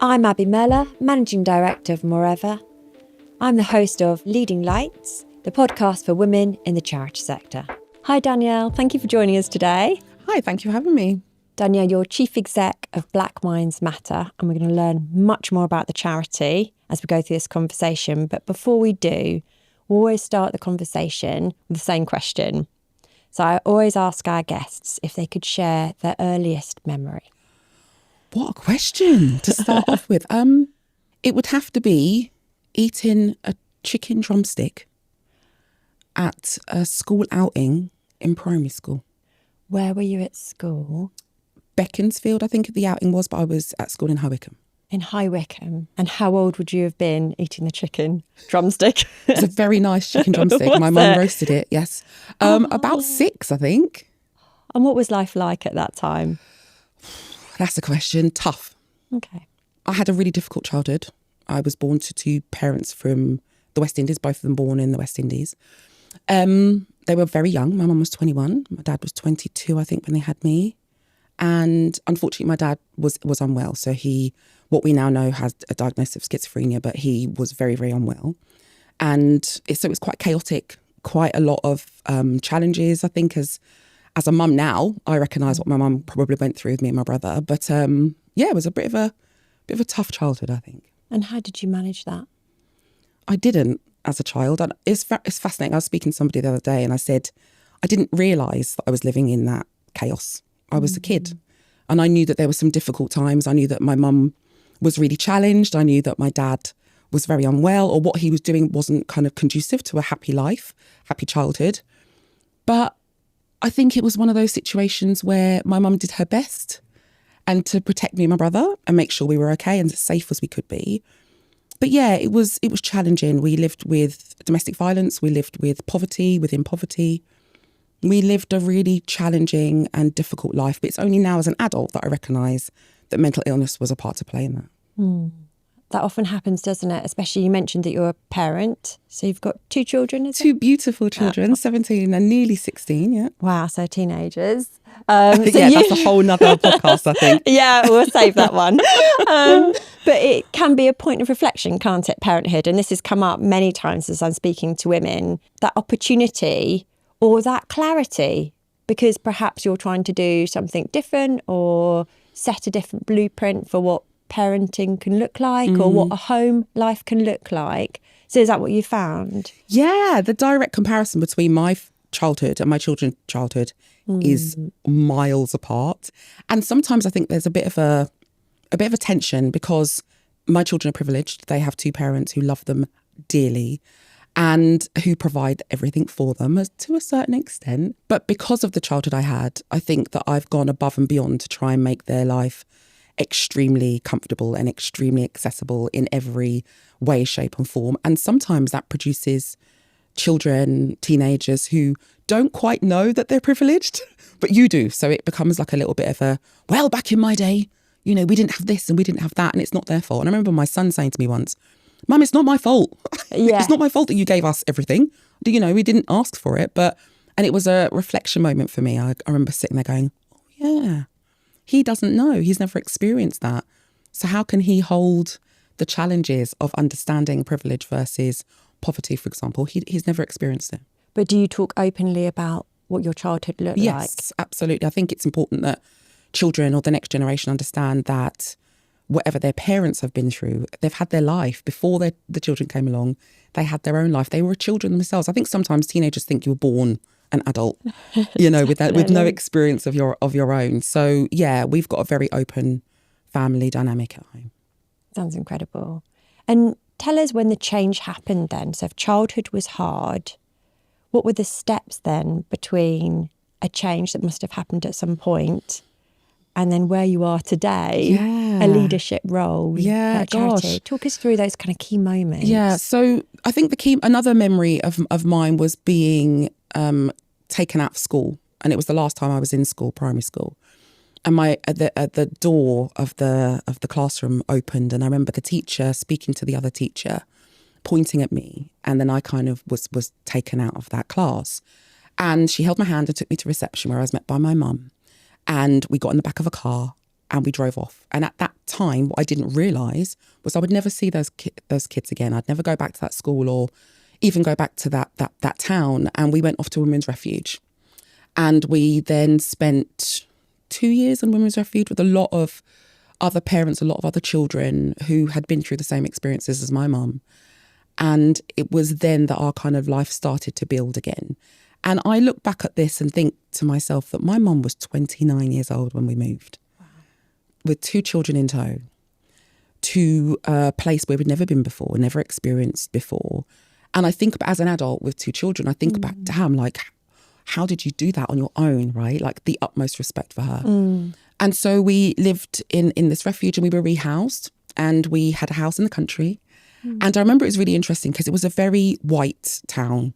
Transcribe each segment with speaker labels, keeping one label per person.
Speaker 1: I'm Abi Mellor, Managing Director of MOREVER. I'm the host of Leading Lights, the podcast for women in the charity sector. Hi Danielle, thank you for joining us today.
Speaker 2: Hi, thank you for having me.
Speaker 1: Danielle, you're Chief Exec of Black Minds Matter, and we're going to learn much more about the charity as we go through this conversation. But before we do, we always start the conversation with the same question. So I always ask our guests if they could share their earliest memory.
Speaker 2: What a question to start off with. It would have to be eating a chicken drumstick at a school outing in primary school.
Speaker 1: Where were you at school?
Speaker 2: Beaconsfield, I think the outing was, but I was at school in High Wycombe.
Speaker 1: In High Wycombe. And how old would you have been eating the chicken drumstick?
Speaker 2: It was a very nice chicken drumstick. My mum roasted it, yes. About 6, I think.
Speaker 1: And what was life like at that time?
Speaker 2: That's a question. Tough.
Speaker 1: Okay.
Speaker 2: I had a really difficult childhood. I was born to 2 parents from the West Indies, both of them born in the West Indies. They were very young. My mum was 21. My dad was 22, I think, when they had me. And unfortunately, my dad was unwell. So what we now know, has a diagnosis of schizophrenia, but he was very, very unwell. And so it was quite chaotic, quite a lot of challenges, I think, as a mum now. I recognise what my mum probably went through with me and my brother. But it was a bit of a tough childhood, I think.
Speaker 1: And how did you manage that?
Speaker 2: I didn't as a child. And it's fascinating. I was speaking to somebody the other day and I said, I didn't realise that I was living in that chaos. I was a kid and I knew that there were some difficult times. I knew that my mum was really challenged. I knew that my dad was very unwell, or what he was doing wasn't kind of conducive to a happy life, happy childhood. But I think it was one of those situations where my mum did her best and to protect me and my brother and make sure we were okay and as safe as we could be. But yeah, it was challenging. We lived with domestic violence. We lived with poverty, within poverty. We lived a really challenging and difficult life. But it's only now as an adult that I recognise that mental illness was a part to play in that.
Speaker 1: That often happens, doesn't it? Especially you mentioned that you're a parent. So you've got 2 children, is it?
Speaker 2: 2 beautiful children, 17 and nearly 16, yeah.
Speaker 1: Wow, so teenagers.
Speaker 2: That's a whole nother podcast, I think.
Speaker 1: Yeah, we'll save that one. But it can be a point of reflection, can't it, parenthood? And this has come up many times as I'm speaking to women, that opportunity or that clarity, because perhaps you're trying to do something different or set a different blueprint for what parenting can look like or what a home life can look like. So is that what you found?
Speaker 2: Yeah, the direct comparison between my childhood and my children's childhood is miles apart. And sometimes I think there's a bit of a tension because my children are privileged. They have 2 parents who love them dearly and who provide everything for them to a certain extent. But because of the childhood I had, I think that I've gone above and beyond to try and make their life extremely comfortable and extremely accessible in every way, shape and form. And sometimes that produces children, teenagers who don't quite know that they're privileged, but you do. So it becomes like a little bit of well, back in my day, we didn't have this and we didn't have that and it's not their fault. And I remember my son saying to me once, Mum, it's not my fault.
Speaker 1: Yeah.
Speaker 2: It's not my fault that you gave us everything. We didn't ask for it. And it was a reflection moment for me. I remember sitting there going, oh yeah, he doesn't know. He's never experienced that. So how can he hold the challenges of understanding privilege versus poverty, for example? He's never experienced it.
Speaker 1: But do you talk openly about what your childhood looked like?
Speaker 2: Yes, absolutely. I think it's important that children or the next generation understand that whatever their parents have been through, they've had their life before the children came along. They had their own life. They were children themselves. I think sometimes teenagers think you were born an adult, with no experience of your own. So yeah, we've got a very open family dynamic at home.
Speaker 1: Sounds incredible. And tell us when the change happened then. So if childhood was hard, what were the steps then between a change that must have happened at some point and then where you are today, a leadership role?
Speaker 2: Yeah,
Speaker 1: gosh. Talk us through those kind of key moments.
Speaker 2: Yeah, so I think another memory of mine was being taken out of school. And it was the last time I was in school, primary school. And the door of the classroom opened, and I remember the teacher speaking to the other teacher, pointing at me, and then I kind of was taken out of that class. And she held my hand and took me to reception, where I was met by my mum. And we got in the back of a car and we drove off. And at that time, what I didn't realise was I would never see those kids again. I'd never go back to that school or even go back to that town. And we went off to Women's Refuge. And we then spent 2 years in Women's Refuge with a lot of other parents, a lot of other children who had been through the same experiences as my mum. And it was then that our kind of life started to build again. And I look back at this and think to myself that my mum was 29 years old when we moved, with 2 children in tow, to a place where we'd never been before, never experienced before. And I think as an adult with 2 children, I think about, damn, like, how did you do that on your own, right? Like, the utmost respect for her. And so we lived in this refuge, and we were rehoused, and we had a house in the country. And I remember it was really interesting because it was a very white town,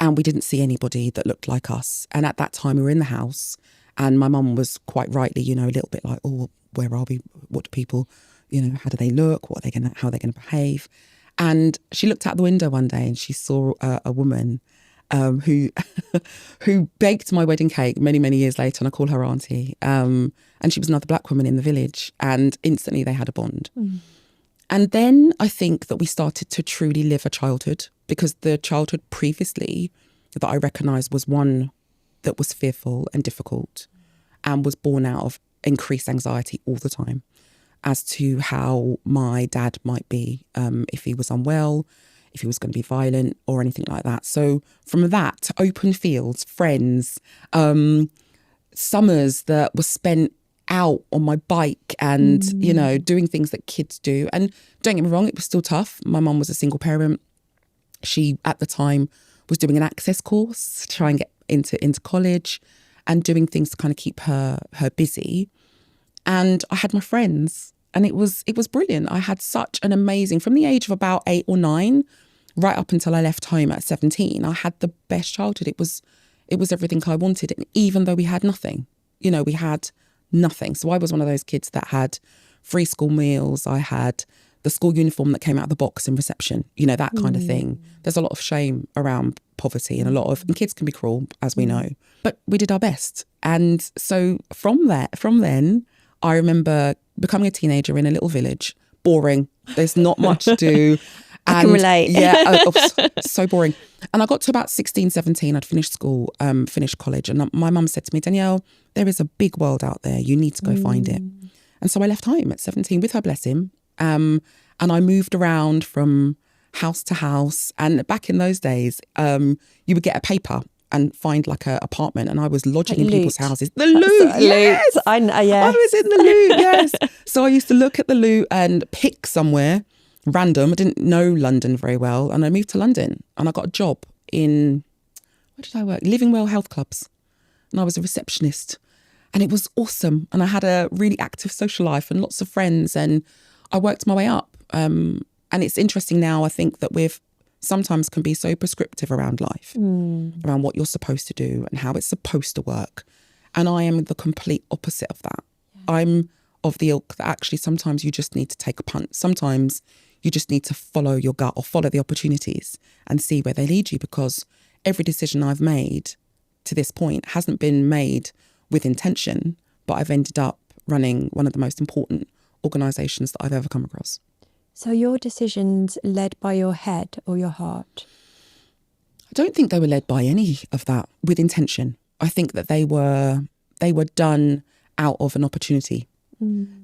Speaker 2: and we didn't see anybody that looked like us. And at that time we were in the house, and my mum was quite rightly, you know, a little bit like, oh, where are we? What do people, you know, how do they look? How are they going to behave? And she looked out the window one day and she saw a woman who who baked my wedding cake many, many years later, and I call her auntie. And she was another black woman in the village, and instantly they had a bond. And then I think that we started to truly live a childhood, because the childhood previously that I recognised was one that was fearful and difficult, and was born out of increased anxiety all the time as to how my dad might be, if he was unwell, if he was going to be violent or anything like that. So from that to open fields, friends, summers that were spent out on my bike and, you know, doing things that kids do. And don't get me wrong, it was still tough. My mum was a single parent. She, at the time, was doing an access course to try and get into college and doing things to kind of keep her busy. And I had my friends, and it was brilliant. I had such an amazing, from the age of about 8 or 9, right up until I left home at 17, I had the best childhood. It was everything I wanted. And even though we had nothing, you know, we had nothing. So I was one of those kids that had free school meals. I had the school uniform that came out of the box in reception, you know, that kind of thing. There's a lot of shame around poverty, and and kids can be cruel, as we know, but we did our best. And so from then, I remember becoming a teenager in a little village, boring. There's not much to do.
Speaker 1: I can relate.
Speaker 2: Yeah, so boring. And I got to about 16, 17, I'd finished school, finished college. And my mum said to me, Danielle, there is a big world out there. You need to go find it. And so I left home at 17 with her blessing. And I moved around from house to house. And back in those days, you would get a paper and find like an apartment, and I was lodging in people's houses. The loot, yes!
Speaker 1: I
Speaker 2: was in the loot, yes. So I used to look at the loot and pick somewhere random. I didn't know London very well, and I moved to London, and I got a job in, where did I work? Living Well Health Clubs, and I was a receptionist, and it was awesome. And I had a really active social life and lots of friends, and I worked my way up. And it's interesting now, I think, that we've sometimes can be so prescriptive around life, around what you're supposed to do and how it's supposed to work. And I am the complete opposite of that. Yeah. I'm of the ilk that actually sometimes you just need to take a punt. Sometimes you just need to follow your gut or follow the opportunities and see where they lead you, because every decision I've made to this point hasn't been made with intention, but I've ended up running one of the most important organisations that I've ever come across.
Speaker 1: So your decisions led by your head or your heart?
Speaker 2: I don't think they were led by any of that with intention. I think that they were done out of an opportunity.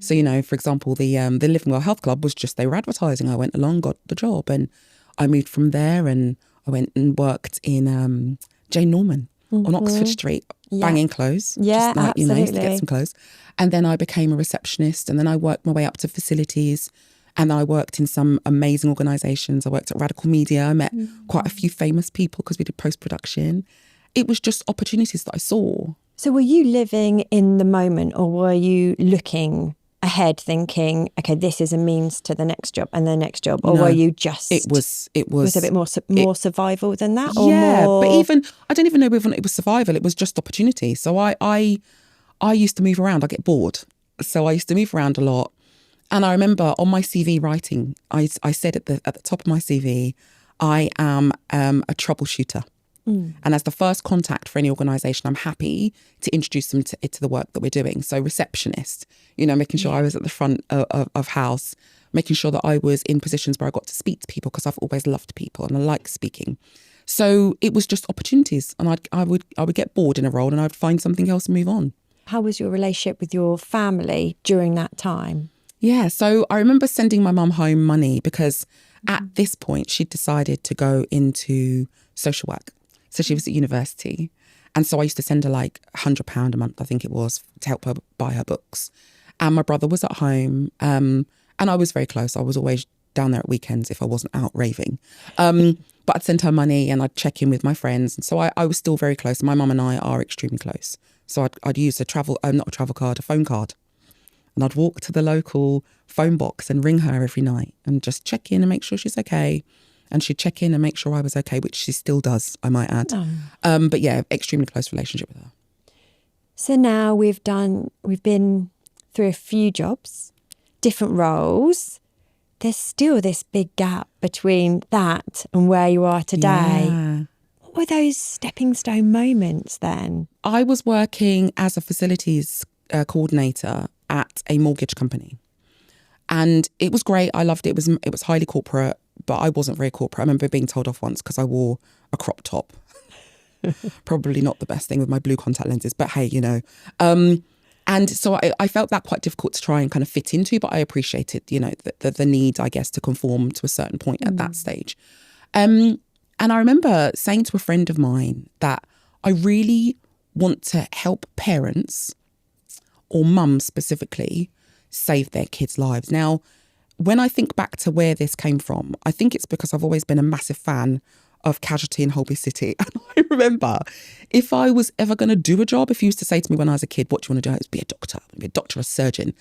Speaker 2: So, you know, for example, the Living Well Health Club was just, they were advertising. I went along, got the job, and I moved from there, and I went and worked in Jane Norman on Oxford Street, banging clothes.
Speaker 1: Yeah,
Speaker 2: just like,
Speaker 1: absolutely.
Speaker 2: you know, to get some clothes. And then I became a receptionist, and then I worked my way up to facilities. And I worked in some amazing organisations. I worked at Radical Media. I met quite a few famous people because we did post-production. It was just opportunities that I saw.
Speaker 1: So were you living in the moment, or were you looking ahead thinking, okay, this is a means to the next job and the next job? Or were you just... It was a bit more survival than that? Or more...
Speaker 2: but even, I don't even know whether it was survival. It was just opportunity. So I used to move around. I get bored. So I used to move around a lot. And I remember on my CV writing, I said at the top of my CV, I am a troubleshooter. And as the first contact for any organisation, I'm happy to introduce them to the work that we're doing. So receptionist, making sure I was at the front of house, making sure that I was in positions where I got to speak to people, because I've always loved people and I like speaking. So it was just opportunities, and I would get bored in a role and I'd find something else and move on.
Speaker 1: How was your relationship with your family during that time?
Speaker 2: Yeah, so I remember sending my mum home money because at this point she'd decided to go into social work. So she was at university. And so I used to send her like £100 a month, I think it was, to help her buy her books. And my brother was at home. And I was very close. I was always down there at weekends if I wasn't out raving. But I'd send her money and I'd check in with my friends. And so I was still very close. My mum and I are extremely close. So I'd use a phone card. And I'd walk to the local phone box and ring her every night and just check in and make sure she's okay. And she'd check in and make sure I was okay, which she still does, I might add.
Speaker 1: Oh.
Speaker 2: But yeah, extremely close relationship with her.
Speaker 1: So now we've been through a few jobs, different roles. There's still this big gap between that and where you are today.
Speaker 2: Yeah.
Speaker 1: What were those stepping stone moments then?
Speaker 2: I was working as a facilities coordinator at a mortgage company. And it was great. I loved it. It was highly corporate, but I wasn't very corporate. I remember being told off once because I wore a crop top. Probably not the best thing with my blue contact lenses, but hey, and so I felt that quite difficult to try and kind of fit into, but I appreciated, the need, I guess, to conform to a certain point at that stage. And I remember saying to a friend of mine that I really want to help parents, or mums specifically, save their kids' lives. Now, when I think back to where this came from, I think it's because I've always been a massive fan of Casualty in Holby City. And I remember, if I was ever going to do a job, if you used to say to me when I was a kid, what do you want to do? It would be a doctor, or a surgeon.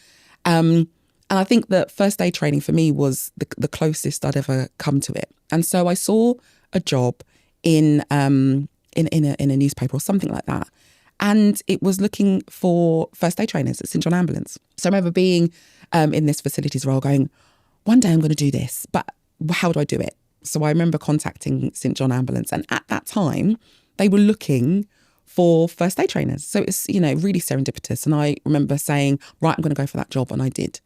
Speaker 2: And I think that first aid training for me was the closest I'd ever come to it. And so I saw a job in a newspaper or something like that. And it was looking for first aid trainers at St John Ambulance. So I remember being in this facilities role going, one day I'm going to do this, but how do I do it? So I remember contacting St John Ambulance, and at that time they were looking for first aid trainers. So it's, really serendipitous. And I remember saying, right, I'm going to go for that job. And I did.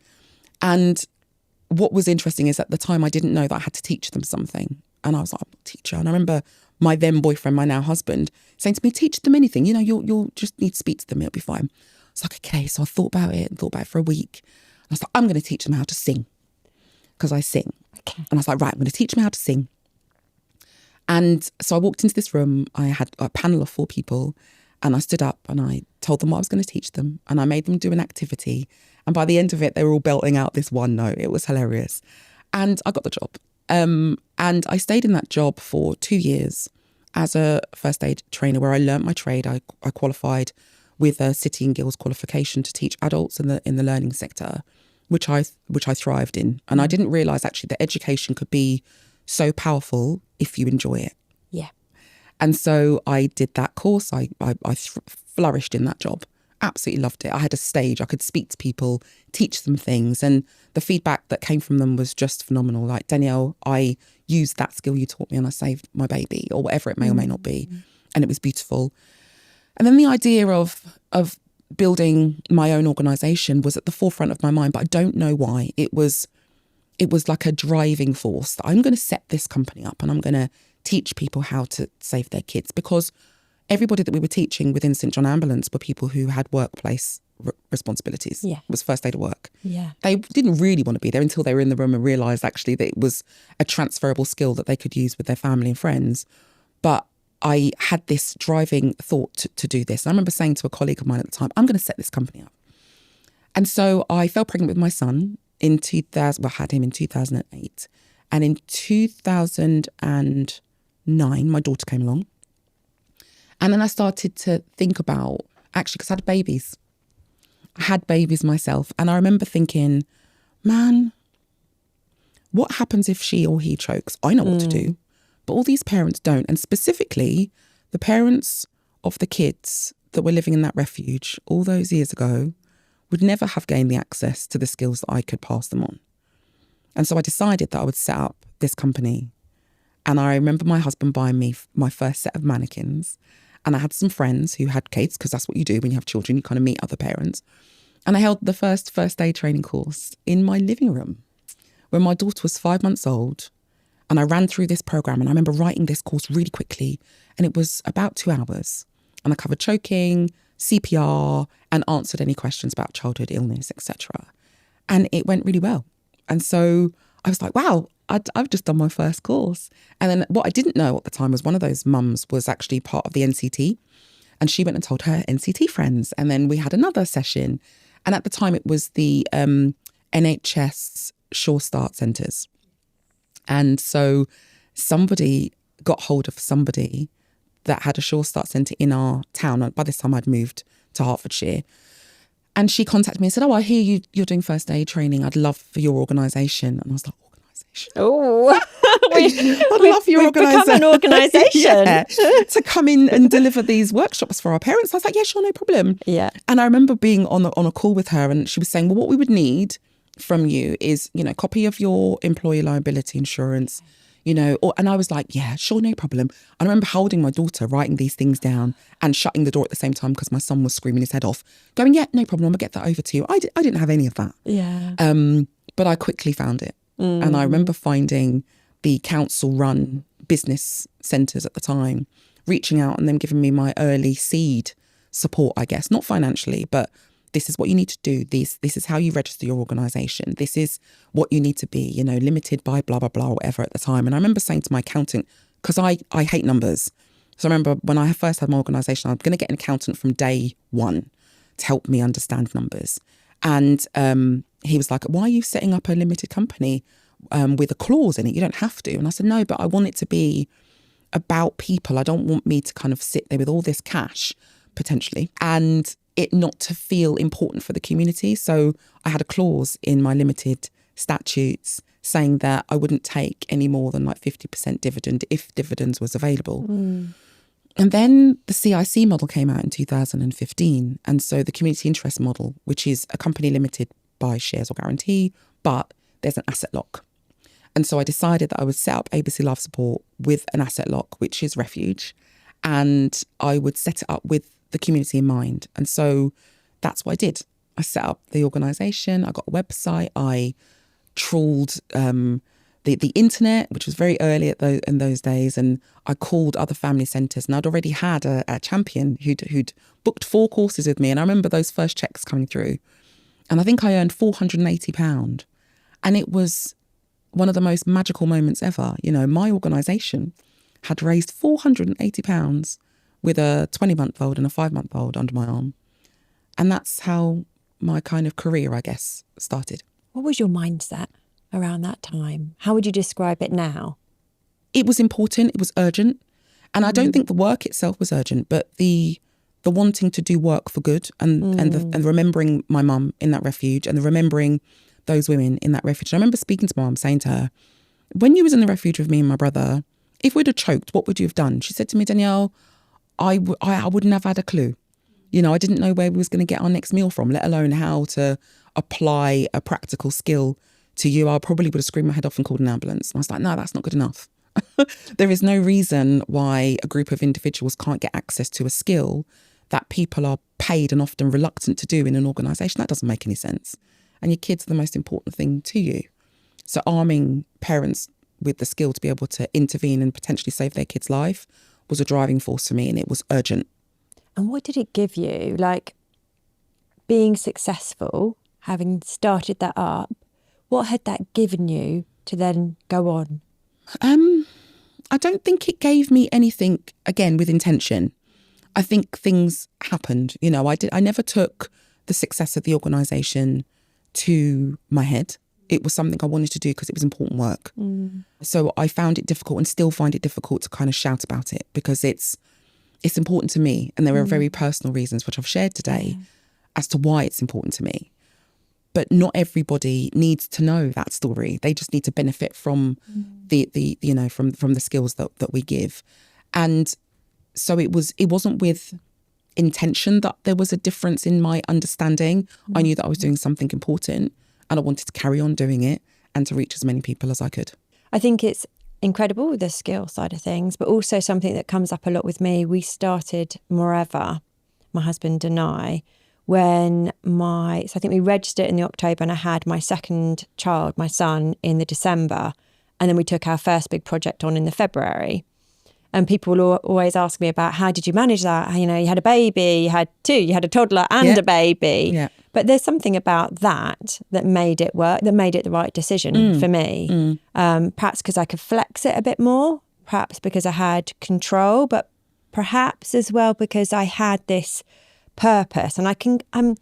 Speaker 2: And what was interesting is at the time I didn't know that I had to teach them something. And I was like, I'm not a teacher. And I remember my then boyfriend, my now husband, saying to me, teach them anything. You'll just need to speak to them. It'll be fine. It's like, okay. So I thought about it for a week. And I was like, I'm going to teach them how to sing, because I sing. Okay. And I was like, right, I'm going to teach them how to sing. And so I walked into this room. I had a panel of 4 people, and I stood up and I told them what I was going to teach them. And I made them do an activity. And by the end of it, they were all belting out this one note. It was hilarious. And I got the job. And I stayed in that job for 2 years as a first aid trainer, where I learnt my trade. I qualified with a City and Guilds qualification to teach adults in the learning sector, which I thrived in. And I didn't realise actually that education could be so powerful if you enjoy it.
Speaker 1: Yeah.
Speaker 2: And so I did that course. I flourished in that job. Absolutely loved it. I had a stage. I could speak to people, teach them things. And the feedback that came from them was just phenomenal. Like, Danielle, I used that skill you taught me and I saved my baby, or whatever it may or may not be. And it was beautiful. And then the idea of building my own organisation was at the forefront of my mind, but I don't know why. It was like a driving force that I'm going to set this company up and I'm going to teach people how to save their kids, because everybody that we were teaching within St John Ambulance were people who had workplace responsibilities.
Speaker 1: Yeah.
Speaker 2: It was first aid at work.
Speaker 1: Yeah.
Speaker 2: They didn't really want to be there until they were in the room and realised actually that it was a transferable skill that they could use with their family and friends. But I had this driving thought to do this. And I remember saying to a colleague of mine at the time, I'm going to set this company up. And so I fell pregnant with my son in 2000. Well, I had him in 2008. And in 2009, my daughter came along. And then I started to think about, actually, because I had babies myself. And I remember thinking, man, what happens if she or he chokes? I know what to do, but all these parents don't. And specifically, the parents of the kids that were living in that refuge all those years ago would never have gained the access to the skills that I could pass them on. And so I decided that I would set up this company And I remember my husband buying me my first set of mannequins. And I had some friends who had kids, because that's what you do when you have children. You kind of meet other parents. And I held the first aid training course in my living room when my daughter was 5 months old. And I ran through this program, and I remember writing this course really quickly. And it was about 2 hours. And I covered choking, CPR, and answered any questions about childhood illness, etc. And it went really well. And so I was like, wow, I've just done my first course. And then what I didn't know at the time was one of those mums was actually part of the NCT. And she went and told her NCT friends. And then we had another session. And at the time, it was the NHS Sure Start Centres. And so somebody got hold of somebody that had a Sure Start Centre in our town. By this time, I'd moved to Hertfordshire. And she contacted me and said, oh, I hear you're doing first aid training. I'd love for your organisation. And I was like, organisation?
Speaker 1: Oh,
Speaker 2: I'd love your
Speaker 1: we've become an organisation.
Speaker 2: Yeah, to come in and deliver these workshops for our parents. I was like, yeah, sure, no problem.
Speaker 1: Yeah.
Speaker 2: And I remember being on a call with her, and she was saying, well, what we would need from you is, a copy of your employee liability insurance, and I was like, yeah, sure, no problem. I remember holding my daughter, writing these things down and shutting the door at the same time because my son was screaming his head off, going, yeah, no problem, I'll get that over to you. I didn't have any of that.
Speaker 1: Yeah.
Speaker 2: But I quickly found it. And I remember finding the council-run business centres at the time, reaching out and them giving me my early seed support, I guess, not financially, but this is what you need to do. This is how you register your organisation. This is what you need to be, limited by blah, blah, blah, whatever at the time. And I remember saying to my accountant, because I hate numbers. So I remember when I first had my organisation, I'm going to get an accountant from day one to help me understand numbers. And he was like, why are you setting up a limited company with a clause in it? You don't have to. And I said, no, but I want it to be about people. I don't want me to kind of sit there with all this cash, potentially, and it not to feel important for the community. So I had a clause in my limited statutes saying that I wouldn't take any more than like 50% dividend if dividends was available. And then the CIC model came out in 2015. And so the community interest model, which is a company limited by shares or guarantee, but there's an asset lock. And so I decided that I would set up ABC Life Support with an asset lock, which is refuge. And I would set it up with the community in mind. And so that's what I did. I set up the organisation, I got a website, I trawled the internet, which was very early in those days, and I called other family centres, and I'd already had a champion who'd booked 4 courses with me. And I remember those first checks coming through, and I think I earned £480. And it was one of the most magical moments ever. My organisation had raised £480 with a 20-month-old and a 5-month-old under my arm. And that's how my kind of career, I guess, started.
Speaker 1: What was your mindset around that time? How would you describe it now?
Speaker 2: It was important. It was urgent. And I don't think the work itself was urgent, but the wanting to do work for good and remembering my mum in that refuge and remembering those women in that refuge. I remember speaking to my mum, saying to her, when you was in the refuge with me and my brother, if we'd have choked, what would you have done? She said to me, Danielle, I wouldn't have had a clue. I didn't know where we was going to get our next meal from, let alone how to apply a practical skill to you. I probably would have screamed my head off and called an ambulance. And I was like, no, that's not good enough. There is no reason why a group of individuals can't get access to a skill that people are paid and often reluctant to do in an organisation. That doesn't make any sense. And your kids are the most important thing to you. So arming parents with the skill to be able to intervene and potentially save their kid's life was a driving force for me, and it was urgent.
Speaker 1: And what did it give you? Like, being successful, having started that up, what had that given you to then go on?
Speaker 2: I don't think it gave me anything, again, with intention. I think things happened. I never took the success of the organisation to my head. It was something I wanted to do because it was important work. So I found it difficult and still find it difficult to kind of shout about it because it's important to me. And there are very personal reasons, which I've shared today, as to why it's important to me. But not everybody needs to know that story. They just need to benefit from from the skills that we give. And so it wasn't with intention that there was a difference in my understanding. I knew that I was doing something important and I wanted to carry on doing it and to reach as many people as I could.
Speaker 1: I think it's incredible, the skill side of things, but also something that comes up a lot with me. We started MOREVER, my husband and I, so I think we registered in the October, and I had my second child, my son, in the December. And then we took our first big project on in the February. And people will always ask me about, how did you manage that? You had a baby, you had two, you had a toddler and a baby.
Speaker 2: Yeah.
Speaker 1: But there's something about that made it work, that made it the right decision for me. Perhaps because I could flex it a bit more, perhaps because I had control, but perhaps as well because I had this purpose. And I'm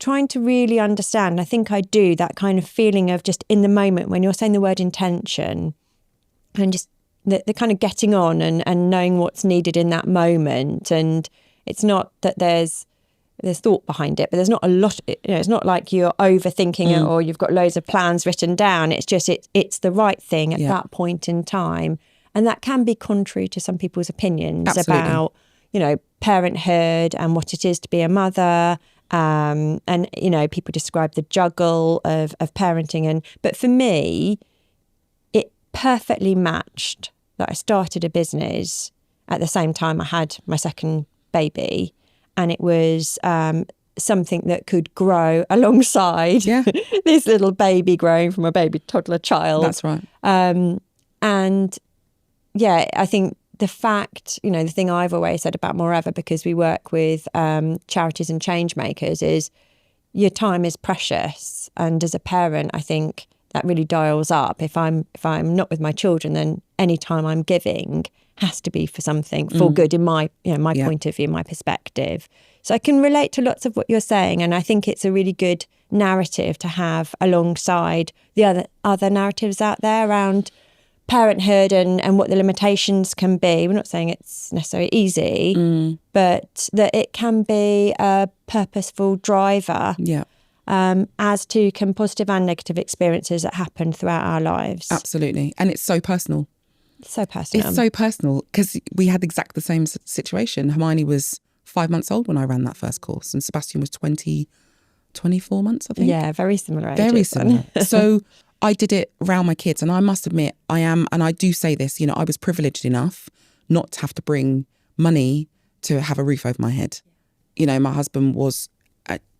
Speaker 1: trying to really understand, I think I do, that kind of feeling of just in the moment when you're saying the word intention and just the kind of getting on and knowing what's needed in that moment. And it's not that there's thought behind it, but there's not a lot, it's not like you're overthinking it or you've got loads of plans written down. It's just, it's the right thing at that point in time. And that can be contrary to some people's opinions about, parenthood and what it is to be a mother. And, people describe the juggle of parenting. But for me, it perfectly matched that I started a business at the same time I had my second baby. And it was something that could grow alongside this little baby growing from a baby toddler child.
Speaker 2: That's right.
Speaker 1: And I think the fact, the thing I've always said about MOREVER, because we work with charities and change makers, is your time is precious. And as a parent, I think that really dials up. If I'm not with my children, then any time I'm giving has to be for something, for good in my point of view, my perspective. So I can relate to lots of what you're saying, and I think it's a really good narrative to have alongside the other narratives out there around parenthood and what the limitations can be. We're not saying it's necessarily easy, but that it can be a purposeful driver. Yeah. As to can positive and negative experiences that happen throughout our lives.
Speaker 2: Absolutely. And it's so personal.
Speaker 1: So personal.
Speaker 2: It's so personal because we had exactly the same situation. Hermione was 5 months old when I ran that first course, and Sebastian was 24 months, I think.
Speaker 1: Yeah, very similar ages.
Speaker 2: Very similar. So I did it around my kids, and I must admit, and I do say this, I was privileged enough not to have to bring money to have a roof over my head. My husband was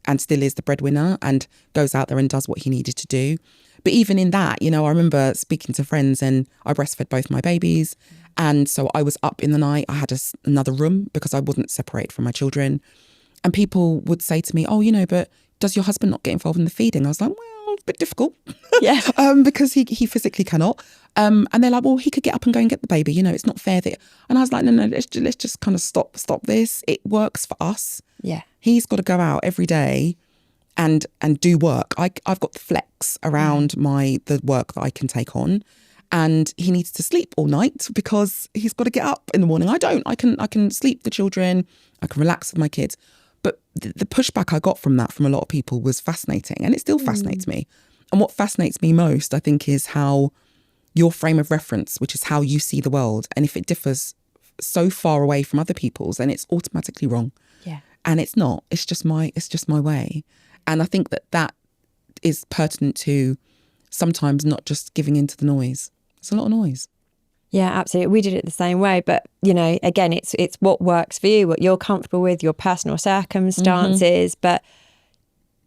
Speaker 2: and still is the breadwinner and goes out there and does what he needed to do. But even in that, I remember speaking to friends, and I breastfed both my babies. And so I was up in the night. I had another room because I wasn't separated from my children. And people would say to me, but does your husband not get involved in the feeding? I was like, well, it's a bit difficult.
Speaker 1: Yeah.
Speaker 2: Because he physically cannot. And they're like, well, he could get up and go and get the baby. It's not fair that. And I was like, no, let's just kind of stop this. It works for us.
Speaker 1: Yeah.
Speaker 2: He's got to go out every day and do work. I've got the flex around the work that I can take on, and he needs to sleep all night because he's got to get up in the morning. I don't. I can sleep the children. I can relax with my kids. But the pushback I got from that from a lot of people was fascinating, and it still fascinates me. And what fascinates me most, I think, is how your frame of reference, which is how you see the world, and if it differs so far away from other people's, then it's automatically wrong.
Speaker 1: Yeah.
Speaker 2: And it's not. It's just my way. And I think that is pertinent to sometimes not just giving into the noise. It's a lot of noise.
Speaker 1: Yeah, absolutely. We did it the same way. But, again, it's what works for you, what you're comfortable with, your personal circumstances. But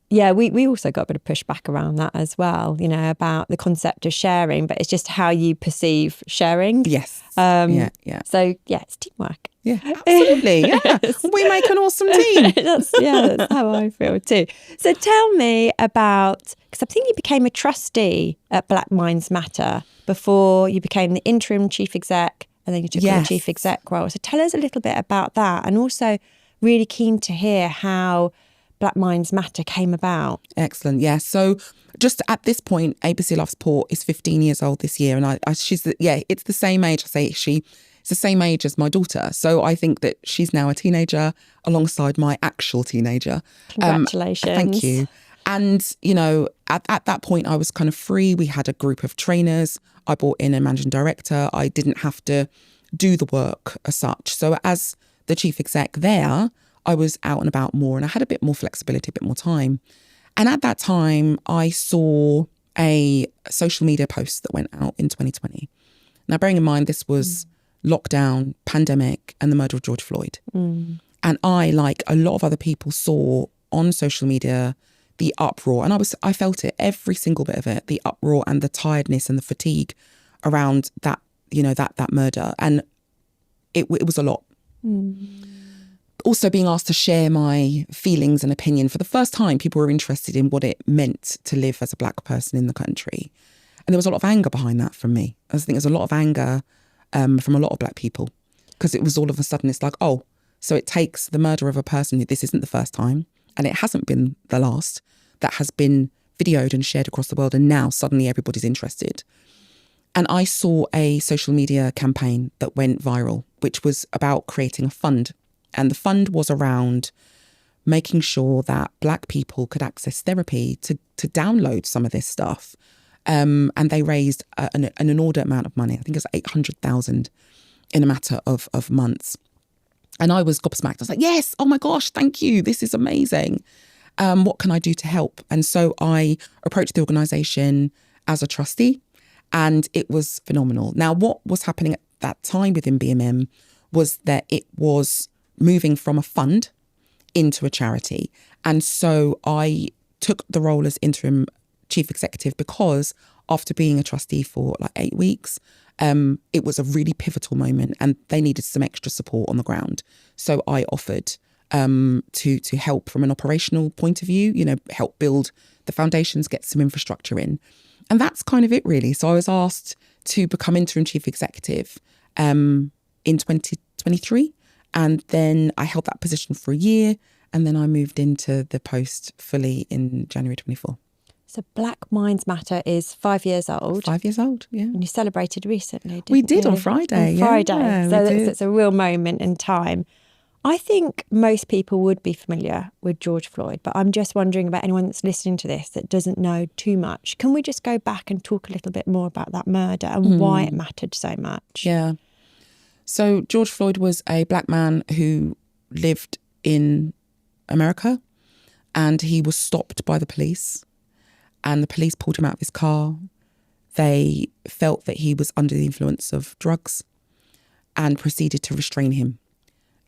Speaker 1: yeah, we also got a bit of pushback around that as well, about the concept of sharing, but it's just how you perceive sharing.
Speaker 2: Yes.
Speaker 1: Yeah. So yeah, it's teamwork.
Speaker 2: Yeah, absolutely. Yeah. We make an awesome team.
Speaker 1: That's how I feel too. So tell me about, because I think you became a trustee at Black Minds Matter before you became the interim chief exec, and then you took on the chief exec role. So tell us a little bit about that, and also really keen to hear how Black Minds Matter came about.
Speaker 2: Excellent. Yeah. So just at this point, ABC Loves Port is 15 years old this year. And it's the same age. I say it's the same age as my daughter. So I think that she's now a teenager alongside my actual teenager.
Speaker 1: Congratulations.
Speaker 2: Thank you. And, at that point, I was kind of free. We had a group of trainers. I brought in a managing director. I didn't have to do the work as such. So as the chief exec there, I was out and about more, and I had a bit more flexibility, a bit more time. And at that time, I saw a social media post that went out in 2020. Now, bearing in mind, this was lockdown, pandemic, and the murder of George Floyd. And I, like a lot of other people, saw on social media the uproar, and I felt it, every single bit of it, the uproar and the tiredness and the fatigue around that, that murder. And it was a lot. Also being asked to share my feelings and opinion. For the first time, people were interested in what it meant to live as a black person in the country. And there was a lot of anger behind that from me. I think there's a lot of anger from a lot of black people, because it was all of a sudden, it's like, oh, so it takes the murder of a person, this isn't the first time, and it hasn't been the last, that has been videoed and shared across the world, and now suddenly everybody's interested. And I saw a social media campaign that went viral, which was about creating a fund. And the fund was around making sure that black people could access therapy to download some of this stuff. And they raised an inordinate amount of money. I think it was 800,000 in a matter of months. And I was gobsmacked. I was like, yes, oh my gosh, thank you. This is amazing. What can I do to help? And so I approached the organisation as a trustee, and it was phenomenal. Now, what was happening at that time within BMM was that it was moving from a fund into a charity. And so I took the role as interim chief executive because after being a trustee for like 8 weeks, it was a really pivotal moment and they needed some extra support on the ground. So I offered to help from an operational point of view, help build the foundations, get some infrastructure in. And that's kind of it, really. So I was asked to become interim chief executive in 2023. And then I held that position for a year. And then I moved into the post fully in January 24.
Speaker 1: So Black Minds Matter is 5 years old.
Speaker 2: 5 years old, yeah.
Speaker 1: And you celebrated recently, didn't you?
Speaker 2: We did on Friday.
Speaker 1: On Friday.
Speaker 2: Yeah,
Speaker 1: so it's a real moment in time. I think most people would be familiar with George Floyd, but I'm just wondering about anyone that's listening to this that doesn't know too much. Can we just go back and talk a little bit more about that murder and why it mattered so much?
Speaker 2: Yeah. So George Floyd was a black man who lived in America, and he was stopped by the police, and the police pulled him out of his car. They felt that he was under the influence of drugs and proceeded to restrain him.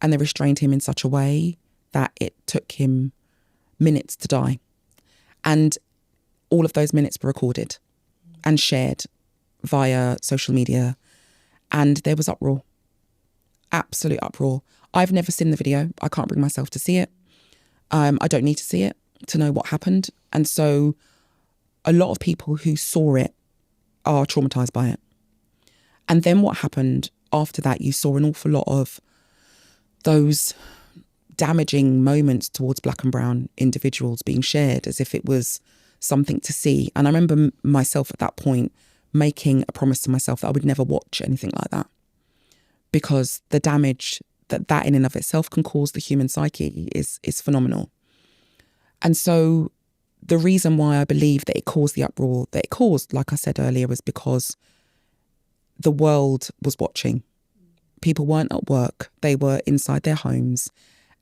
Speaker 2: And they restrained him in such a way that it took him minutes to die. And all of those minutes were recorded and shared via social media. And there was uproar, absolute uproar. I've never seen the video. I can't bring myself to see it. I don't need to see it to know what happened. And so a lot of people who saw it are traumatised by it. And then what happened after that, you saw an awful lot of those damaging moments towards black and brown individuals being shared as if it was something to see. And I remember myself at that point making a promise to myself that I would never watch anything like that, because the damage that in and of itself can cause the human psyche is phenomenal. And so the reason why I believe that it caused the uproar that it caused, like I said earlier, was because the world was watching. People weren't at work, they were inside their homes,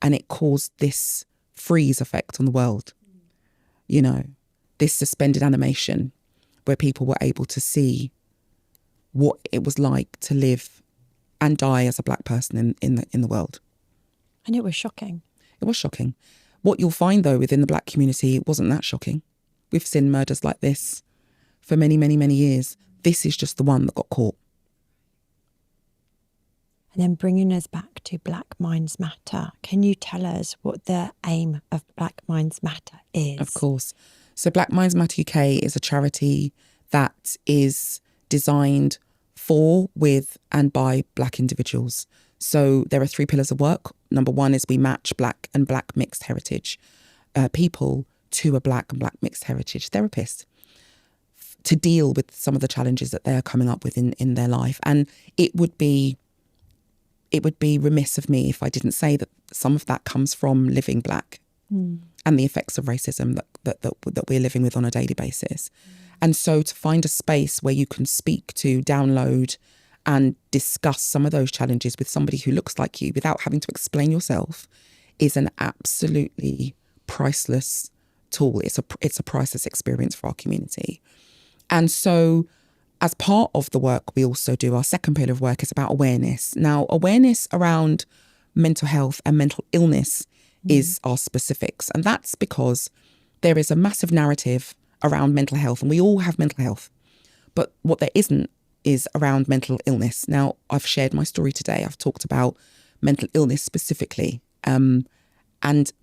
Speaker 2: and it caused this freeze effect on the world. This suspended animation where people were able to see what it was like to live and die as a black person in the world.
Speaker 1: And it was shocking.
Speaker 2: It was shocking. What you'll find, though, within the black community, it wasn't that shocking. We've seen murders like this for many, many, many years. This is just the one that got caught.
Speaker 1: And then bringing us back to Black Minds Matter, can you tell us what the aim of Black Minds Matter is?
Speaker 2: Of course. So Black Minds Matter UK is a charity that is designed for, with and by black individuals. So there are 3 pillars of work. Number 1 is we match black and black mixed heritage people to a black and black mixed heritage therapist to deal with some of the challenges that they're coming up with in their life. And it would be remiss of me if I didn't say that some of that comes from living black and the effects of racism that we're living with on a daily basis. And so to find a space where you can speak to, download and discuss some of those challenges with somebody who looks like you without having to explain yourself is an absolutely priceless tool. It's a priceless experience for our community. And so as part of the work we also do, our second pillar of work is about awareness. Now, awareness around mental health and mental illness is our specifics. And that's because there is a massive narrative around mental health, and we all have mental health. But what there isn't is around mental illness. Now, I've shared my story today. I've talked about mental illness specifically. And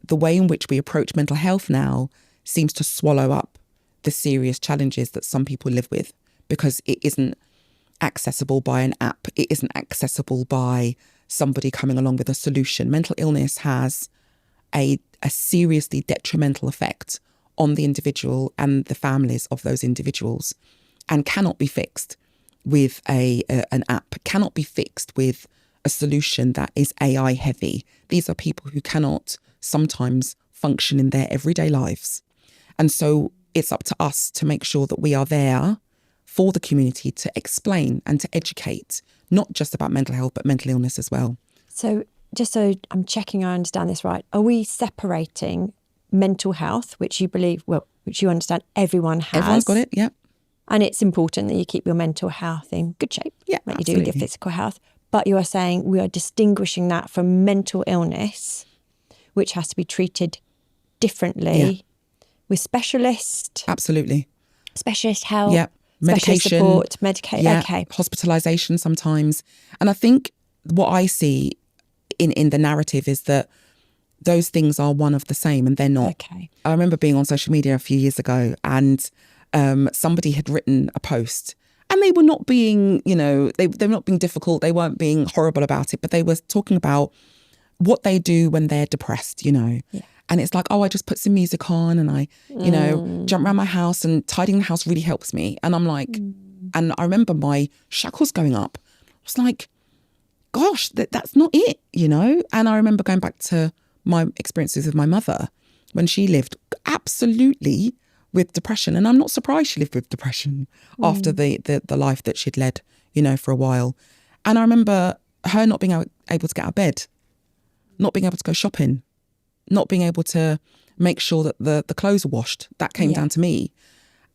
Speaker 2: the way in which we approach mental health now seems to swallow up the serious challenges that some people live with, because it isn't accessible by an app. It isn't accessible by somebody coming along with a solution. Mental illness has a seriously detrimental effect on the individual and the families of those individuals, and cannot be fixed with an app, cannot be fixed with a solution that is AI heavy. These are people who cannot sometimes function in their everyday lives. And so it's up to us to make sure that we are there for the community to explain and to educate, not just about mental health, but mental illness as well.
Speaker 1: So just so I'm checking I understand this right, are we separating mental health, which you believe, which you understand everyone has?
Speaker 2: Everyone's got it, yeah.
Speaker 1: And it's important that you keep your mental health in good shape, like you do with your physical health. But you are saying we are distinguishing that from mental illness, which has to be treated differently with specialist.
Speaker 2: Absolutely.
Speaker 1: Specialist help.
Speaker 2: Yeah. Medication.
Speaker 1: Support, okay.
Speaker 2: Hospitalisation sometimes. And I think what I see in the narrative is that those things are one of the same, and they're not.
Speaker 1: Okay.
Speaker 2: I remember being on social media a few years ago, and somebody had written a post, and they were not being, they're not being difficult. They weren't being horrible about it, but they were talking about what they do when they're depressed, Yeah. And it's like, oh, I just put some music on and I, jump around my house, and tidying the house really helps me. And I'm like, and I remember my shackles going up. I was like, gosh, that's not it, And I remember going back to my experiences with my mother when she lived absolutely with depression. And I'm not surprised she lived with depression after the life that she'd led, for a while. And I remember her not being able to get out of bed, not being able to go shopping, not being able to make sure that the clothes were washed. That came down to me.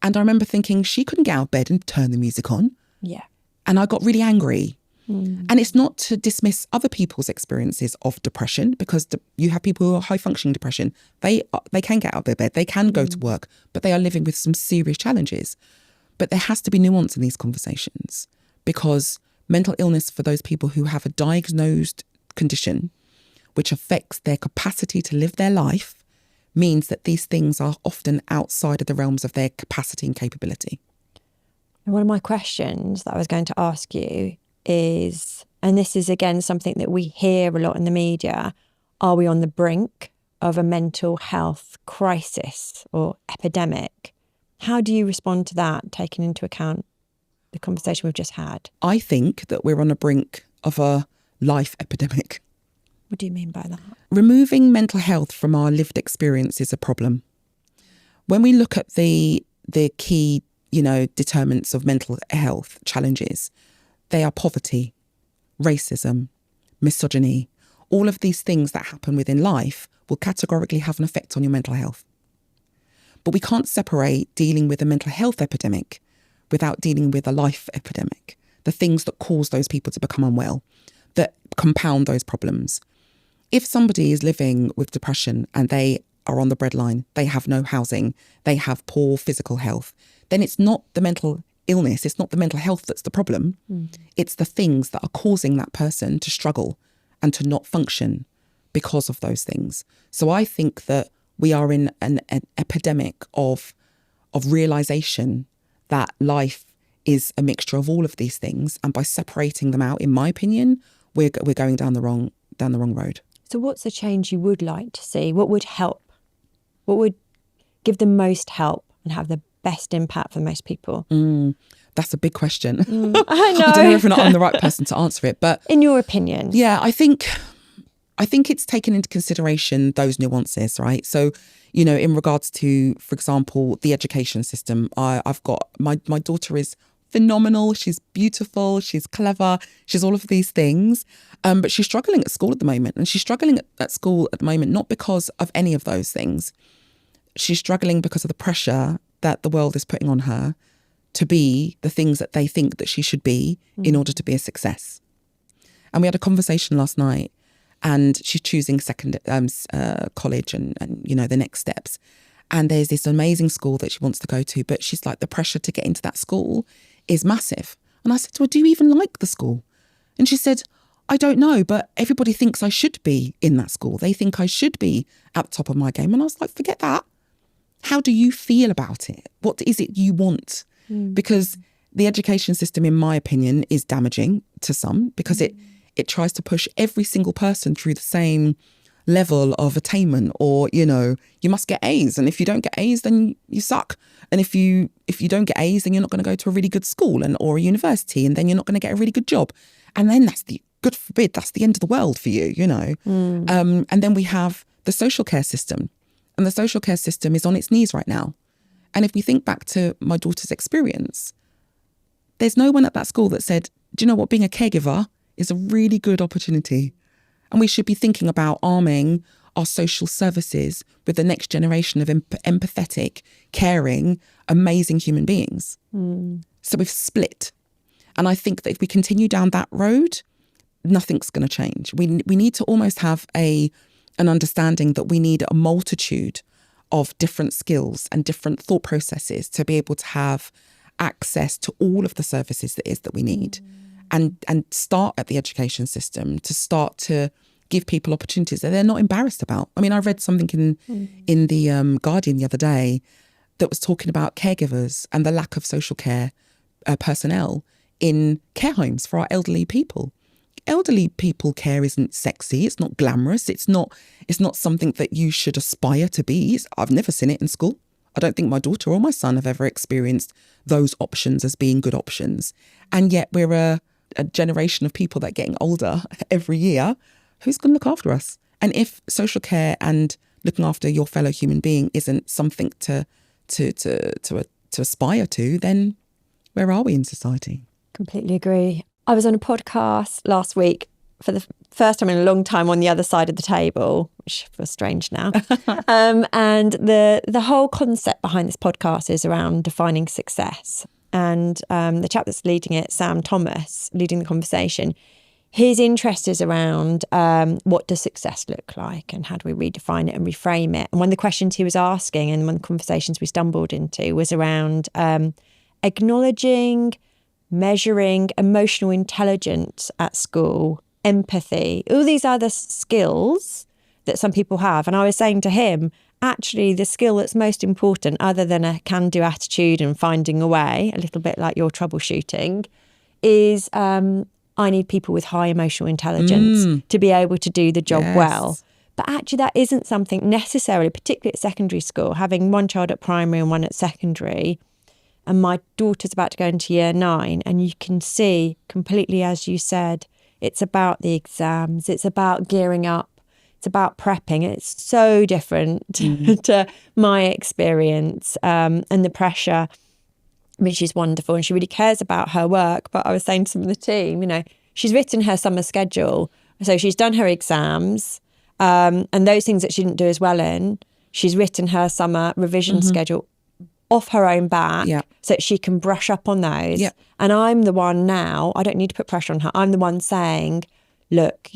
Speaker 2: And I remember thinking she couldn't get out of bed and turn the music on. Yeah. And I got really angry. And it's not to dismiss other people's experiences of depression, because you have people who are high functioning depression. They can get out of their bed, they can go to work, but they are living with some serious challenges. But there has to be nuance in these conversations, because mental illness for those people who have a diagnosed condition which affects their capacity to live their life means that these things are often outside of the realms of their capacity and capability.
Speaker 1: And one of my questions that I was going to ask you is, and this is again something that we hear a lot in the media, are we on the brink of a mental health crisis or epidemic? How do you respond to that, taking into account the conversation we've just had?
Speaker 2: I think that we're on the brink of a life epidemic.
Speaker 1: What do you mean by that?
Speaker 2: Removing mental health from our lived experience is a problem. When we look at the key, determinants of mental health challenges, they are poverty, racism, misogyny. All of these things that happen within life will categorically have an effect on your mental health. But we can't separate dealing with a mental health epidemic without dealing with a life epidemic, the things that cause those people to become unwell, that compound those problems. If somebody is living with depression and they are on the breadline, they have no housing, they have poor physical health, then it's not the mental illness, it's not the mental health that's the problem. It's the things that are causing that person to struggle and to not function because of those things. So I think that we are in an epidemic of realisation that life is a mixture of all of these things, and by separating them out, in my opinion, we're going down the wrong road.
Speaker 1: So what's the change you would like to see? What would help? What would give the most help and have the best impact for most people?
Speaker 2: That's a big question.
Speaker 1: I know.
Speaker 2: I don't know if I'm the right person to answer it, but
Speaker 1: in your opinion,
Speaker 2: yeah, I think it's taken into consideration those nuances, right? So, in regards to, for example, the education system, I've got my daughter is phenomenal. She's beautiful. She's clever. She's all of these things. But she's struggling at school at the moment. And she's struggling at school at the moment, not because of any of those things. She's struggling because of the pressure that the world is putting on her to be the things that they think that she should be in order to be a success. And we had a conversation last night, and she's choosing college and the next steps. And there's this amazing school that she wants to go to, but she's like, the pressure to get into that school is massive. And I said to her, do you even like the school? And she said, I don't know, but everybody thinks I should be in that school. They think I should be at the top of my game. And I was like, forget that. How do you feel about it? What is it you want? Because the education system, in my opinion, is damaging to some, because it tries to push every single person through the same level of attainment, or, you must get A's. And if you don't get A's, then you suck. And if you don't get A's, then you're not going to go to a really good school or a university, and then you're not going to get a really good job. And then God forbid, that's the end of the world for you, And then we have the social care system. And the social care system is on its knees right now. And if we think back to my daughter's experience, there's no one at that school that said, do you know what, being a caregiver is a really good opportunity. And we should be thinking about arming our social services with the next generation of empathetic, caring, amazing human beings. So we've split. And I think that if we continue down that road, nothing's going to change. We need to almost have an understanding that we need a multitude of different skills and different thought processes to be able to have access to all of the services that we need. And start at the education system to start to give people opportunities that they're not embarrassed about. I mean, I read something in the Guardian the other day that was talking about caregivers and the lack of social care personnel in care homes for our elderly people. Elderly people care isn't sexy. It's not glamorous. It's not something that you should aspire to be. I've never seen it in school. I don't think my daughter or my son have ever experienced those options as being good options. And yet we're a generation of people that are getting older every year. Who's going to look after us? And if social care and looking after your fellow human being isn't something to aspire to, then where are we in society?
Speaker 1: Completely agree. I was on a podcast last week for the first time in a long time on the other side of the table, which feels strange now. And the whole concept behind this podcast is around defining success. And the chap that's leading it, Sam Thomas, leading the conversation, his interest is around what does success look like and how do we redefine it and reframe it. And one of the questions he was asking and one of the conversations we stumbled into was around acknowledging, measuring emotional intelligence at school, empathy, all these other skills that some people have. And I was saying to him, actually, the skill that's most important, other than a can-do attitude and finding a way, a little bit like your troubleshooting, is I need people with high emotional intelligence to be able to do the job well. But actually, that isn't something necessarily, particularly at secondary school, having one child at primary and one at secondary. And my daughter's about to go into year 9, and you can see completely, as you said, it's about the exams, it's about gearing up, it's about prepping. It's so different to my experience and the pressure, which is wonderful. And she really cares about her work. But I was saying to some of the team, she's written her summer schedule. So she's done her exams and those things that she didn't do as well in. She's written her summer revision schedule off her own back so that she can brush up on those. And I'm the one now, I don't need to put pressure on her. I'm the one saying, look,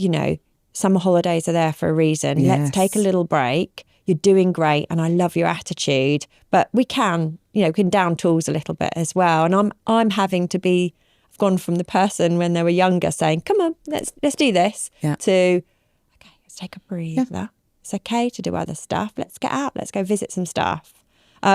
Speaker 1: summer holidays are there for a reason. Let's take a little break. You're doing great and I love your attitude. But we can, we can down tools a little bit as well. And I'm having to be, I've gone from the person when they were younger saying, come on, let's do this, to, okay, let's take a breather. It's okay to do other stuff. Let's get out. Let's go visit some stuff.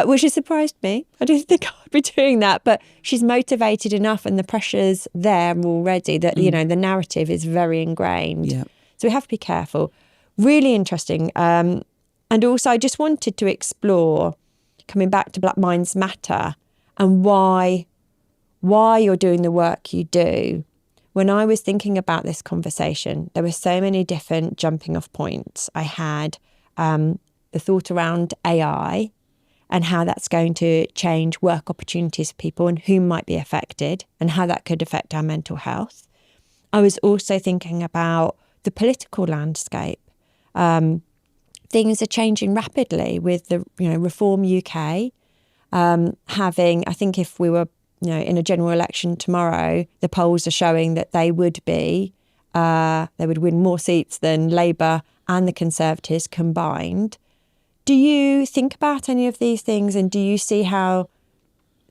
Speaker 1: Which has surprised me. I didn't think I'd be doing that, but she's motivated enough and the pressure's there already that, the narrative is very ingrained. So we have to be careful. Really interesting. And also I just wanted to explore, coming back to Black Minds Matter and why you're doing the work you do. When I was thinking about this conversation, there were so many different jumping off points. I had the thought around AI, and how that's going to change work opportunities for people and who might be affected and how that could affect our mental health. I was also thinking about the political landscape. Things are changing rapidly with the Reform UK having, I think if we were in a general election tomorrow, the polls are showing that they would win more seats than Labour and the Conservatives combined. Do you think about any of these things, and do you see how,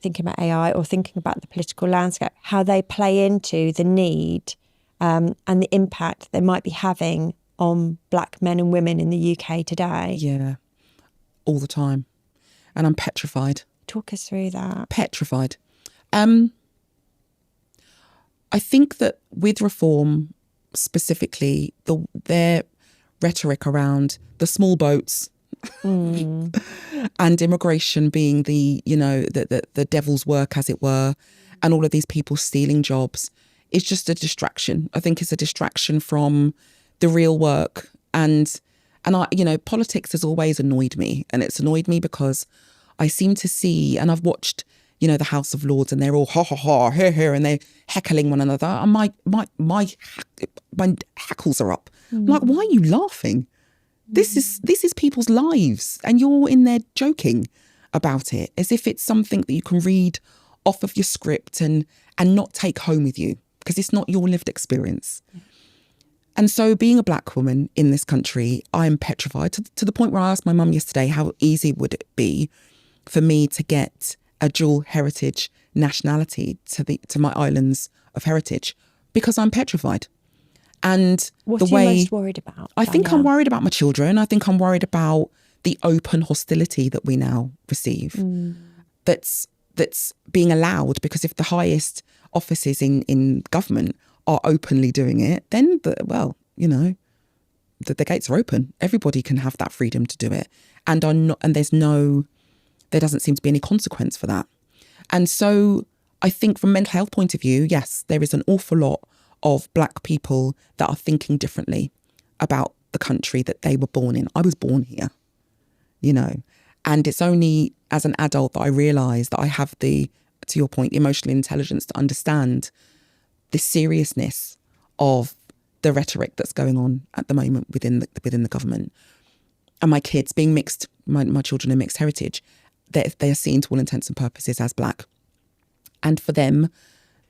Speaker 1: thinking about AI or thinking about the political landscape, how they play into the need and the impact they might be having on black men and women in the UK today?
Speaker 2: Yeah, all the time. And I'm petrified.
Speaker 1: Talk us through that.
Speaker 2: Petrified. I think that with reform, specifically, their rhetoric around the small boats and immigration being the devil's work, as it were, and all of these people stealing jobs is just a distraction. I think it's a distraction from the real work. And I, politics has always annoyed me, and it's annoyed me because I seem to see, and I've watched, the House of Lords, and they're all ha ha ha, here, and they're heckling one another. And my hackles are up. I'm like, why are you laughing? This is people's lives, and you're in there joking about it as if it's something that you can read off of your script and not take home with you, because it's not your lived experience. And so being a black woman in this country, I'm petrified to the point where I asked my mum yesterday, how easy would it be for me to get a dual heritage nationality to my islands of heritage, because I'm petrified. And
Speaker 1: what are you most worried about?
Speaker 2: I think I'm worried about my children. I think I'm worried about the open hostility that we now receive. That's being allowed, because if the highest offices in government are openly doing it, then the gates are open. Everybody can have that freedom to do it, and there doesn't seem to be any consequence for that. And so I think from a mental health point of view, yes, there is an awful lot of black people that are thinking differently about the country that they were born in. I was born here, and it's only as an adult that I realise that I have to your point, emotional intelligence to understand the seriousness of the rhetoric that's going on at the moment within the government. And my kids being mixed, my children are mixed heritage, they are seen to all intents and purposes as black. And for them,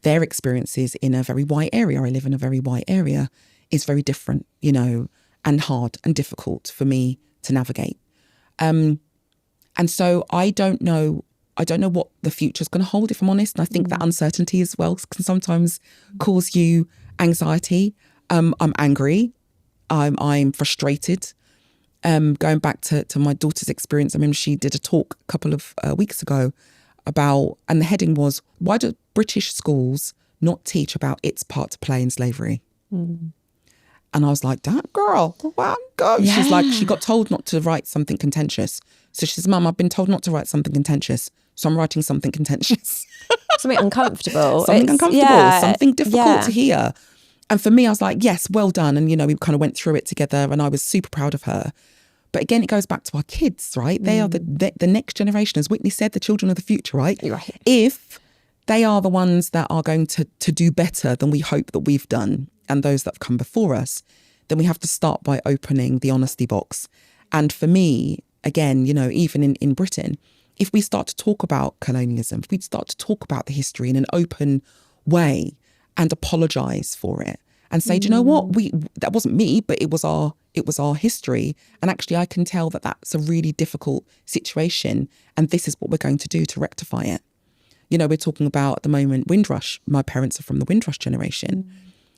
Speaker 2: their experiences in a very white area, I live in a very white area, is very different, and hard and difficult for me to navigate. And so I don't know what the future is going to hold, if I'm honest. And I think that uncertainty as well can sometimes cause you anxiety. I'm angry. I'm frustrated. Going back to my daughter's experience, I mean, she did a talk a couple of weeks ago about, and the heading was, why do British schools not teach about its part to play in slavery? And I was like, damn girl, wow, go. Yeah. She's like, she got told not to write something contentious. So she says, Mum, I've been told not to write something contentious, so I'm writing something contentious.
Speaker 1: Something uncomfortable.
Speaker 2: Something difficult to hear. And for me, I was like, yes, well done. And, we kind of went through it together, and I was super proud of her. But again, it goes back to our kids, right? They are the next generation. As Whitney said, the children of the future, right?
Speaker 1: Right.
Speaker 2: If they are the ones that are going to do better than we hope that we've done, and those that have come before us, then we have to start by opening the honesty box. And for me, again, even in Britain, if we start to talk about colonialism, if we start to talk about the history in an open way and apologise for it and say, do you know what, that wasn't me, but it was our history. And actually I can tell that that's a really difficult situation, and this is what we're going to do to rectify it. We're talking about at the moment Windrush. My parents are from the Windrush generation.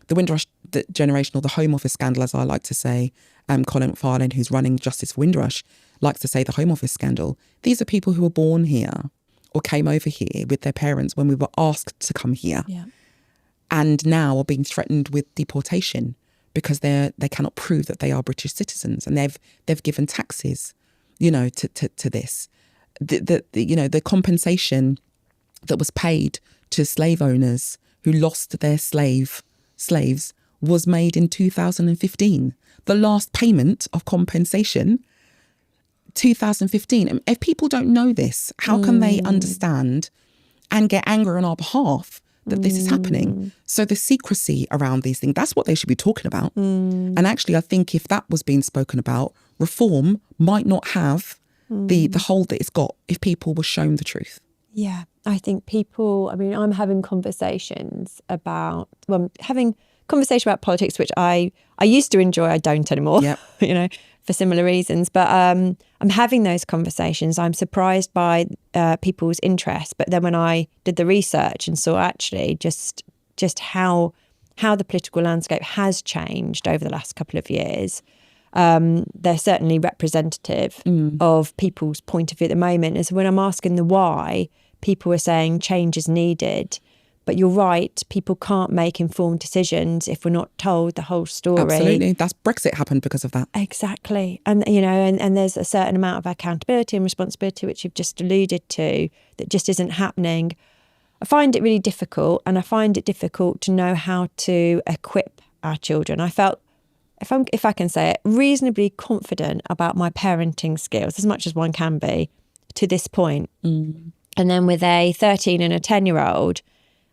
Speaker 2: The Windrush generation, or the Home Office scandal, as I like to say, Colin McFarlane, who's running Justice for Windrush, likes to say the Home Office scandal. These are people who were born here or came over here with their parents when we were asked to come here.
Speaker 1: Yeah.
Speaker 2: And now are being threatened with deportation because they cannot prove that they are British citizens, and they've given taxes, to this. The compensation that was paid to slave owners who lost their slaves was made in 2015. The last payment of compensation, 2015. And if people don't know this, how can they understand and get angry on our behalf that this is happening? So the secrecy around these things, that's what they should be talking about. And actually, I think if that was being spoken about, reform might not have the hold that it's got if people were shown the truth.
Speaker 1: Yeah, I think people, I mean, I'm having conversations about, well, I'm having conversation about politics, which I used to enjoy, I don't anymore,
Speaker 2: Yep.
Speaker 1: you know, for similar reasons. But I'm having those conversations. I'm surprised by people's interest. But then when I did the research and saw actually just how the political landscape has changed over the last couple of years, they're certainly representative of people's point of view at the moment. And so when I'm asking the why, people are saying change is needed. But you're right, people can't make informed decisions if we're not told the whole story.
Speaker 2: Absolutely. That's Brexit happened because of that.
Speaker 1: Exactly. And, you know, and there's a certain amount of accountability and responsibility, which you've just alluded to, that just isn't happening. I find it really difficult, and I find it difficult to know how to equip our children. I felt, if I can say it, reasonably confident about my parenting skills, as much as one can be, to this point. And then with a 13 and a 10-year-old,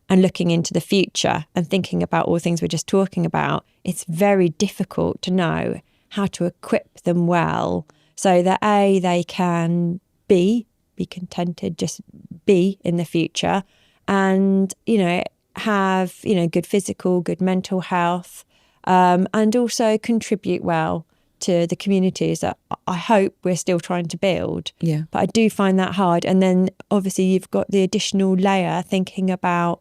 Speaker 1: and looking into the future and thinking about all the things we're just talking about, it's very difficult to know how to equip them well so that A, they can be contented, just be in the future, and, you know, have, you know, good physical, good mental health, and also contribute well to the communities that I hope we're still trying to build.
Speaker 2: Yeah.
Speaker 1: But I do find that hard. And then obviously you've got the additional layer thinking about,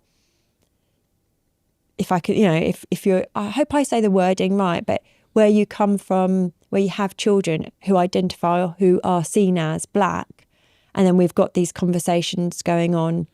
Speaker 1: if I could, you know, if you're, I hope I say the wording right, but where you come from, where you have children who identify or who are seen as Black, and then we've got these conversations going on